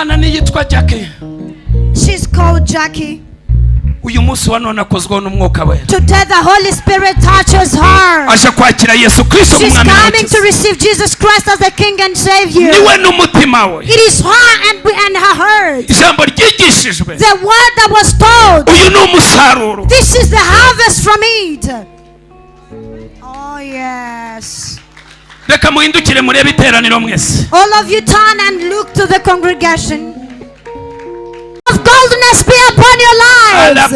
mwana ni yitwa Jackie. She's called Jackie. Uyu munsi wa none akozweho n'umwuka wera. Today the Holy Spirit touches her. Aje kwakira Yesu Kristo She's nk'umwami coming to receive Jesus Christ as the King and Savior. niwe n'umutima we. It is her and her heart. Ijambo ryigishijwe. The word that was told. Uyu ni umusaruro. This is the harvest from it. Oh yes. Reka muhindukire murebe iteraniro mwese. All of you turn and look to the congregation. Of goldness be upon your lives.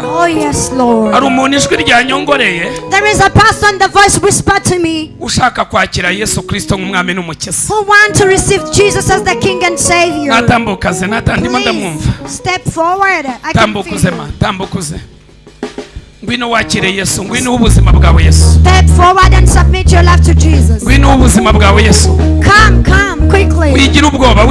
Oh yes, Lord. Hari umuntu ijwi ryanyongoreye. There is a person, the voice whispered to me, ushaka kwakira Yesu Kristo nk'umwami n'umukiza. who want to receive Jesus as the King and Savior. Natambukaze natandimo ndamwumva. Step forward. I can Tambukuze feel. ma, tambukuze. Ngwino wakire Yesu, ngwino ubuzima bwawe Yesu. Step forward and submit your life to Jesus. Ngwino ubuzima bwawe Yesu. Come quickly. Wigira ubwoba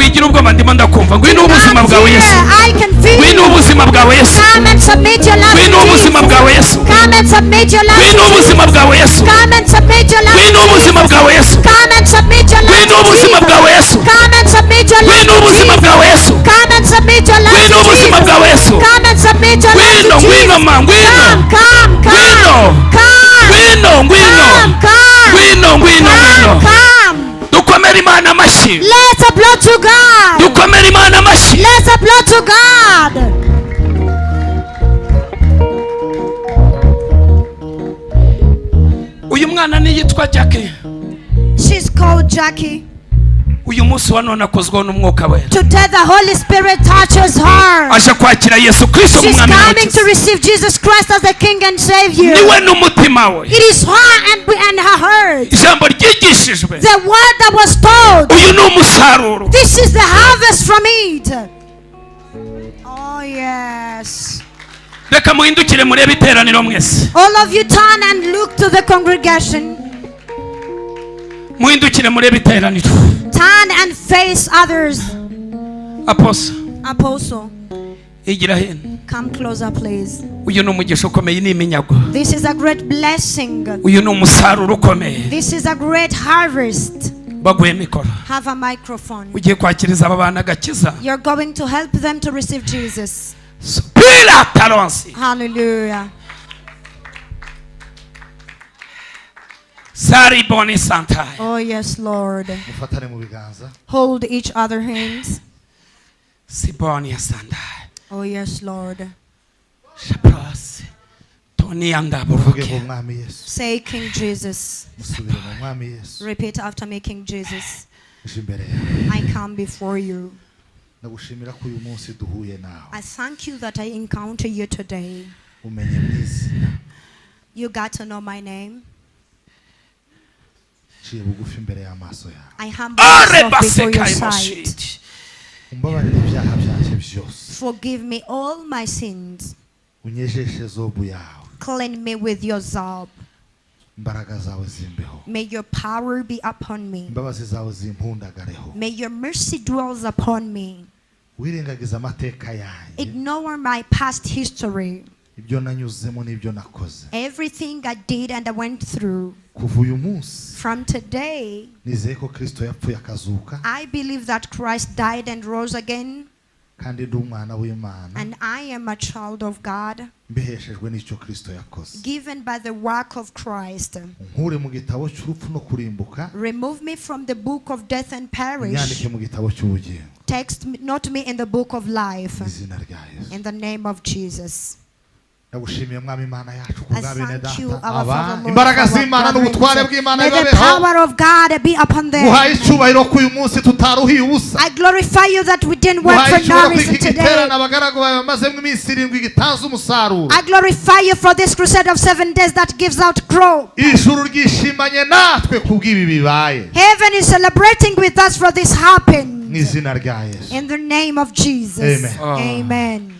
ndimo ndakumva. Ngwino ubuzima bwawe Yesu. I can feel. Ngwino ubuzima bwawe Yesu. Come and submit your life to Ngwino ubuzima Jesus. bwawe Yesu. Come and submit your life to Ngwino ubuzima Jesus. bwawe Yesu. Come and submit your life to Ngwino ubuzima Jesus. bwawe Yesu. Come and submit your life Ngwino to ubuzima Jesus. bwawe Yesu. Come and submit your life Ngwino to ubuzima Jesus. bwawe Yesu. Come and submit your life Ngwino to ubuzima Jesus. bwawe Yesu. Come and submit your life to Ngwino, Jesus. ngwino ma, ngwino. Come. Dukomere Imana amashyi. Let's applaud to God. Dukomere Imana amashyi. Let's applaud to God. Uyu mwana ni yitwa Jackie. She's called Jackie. Uyu munsi wa none akozweho n'umwuka wera. Today the Holy Spirit touches her. Aje kwakira Yesu Kristo She's nk'umwami coming to n'umukiza. receive Jesus Christ as the King and Savior. niwe n'umutima we. It is her and her heart. Ijambo ryigishijwe. The word that was told. Uyu ni umusaruro. This is the harvest from it. Oh yes. Reka muhindukire murebe iteraniro mwese. All of you turn and look to the congregation. Muhindukire murebe iteraniro. Turn and face others. Apostle. Igira hino. Come closer, please. Uyu ni umugisha ukomeye n'iminyago. This is a great blessing. Uyu ni umusaruro ukomeye. This is a great harvest. Baguhe mikoro. Have a microphone. Ugiye kwakiriza aba bana agakiza. You're going to help them to receive Jesus. Pila talonsi. Hallelujah. Sari boni santa. Oh yes, Lord. Hold each other hands. Siboni santa. Oh yes, Lord. Shapras. Toni anda buruke. Say King Jesus. Repeat after me, King Jesus. I come before you. I thank you that I encounter you today. You got to know my name. I humble myself before your sight. Forgive me all my sins. Cleanse me with your zob. May your power be upon me. May your mercy dwells upon me. Ignore my past history. Everything I did and I went through. From today, I believe that Christ died and rose again. And I am a child of God, given by the work of Christ. Remove me from the book of death and perish. Not me in the book of life. In the name of Jesus. I thank you, our Father, Lord, may the power of God be upon them. I glorify you that we didn't work for no reason today. I glorify you for this crusade of 7 days that gives out growth. Heaven is celebrating with us for this happen. In the name of Jesus. Amen.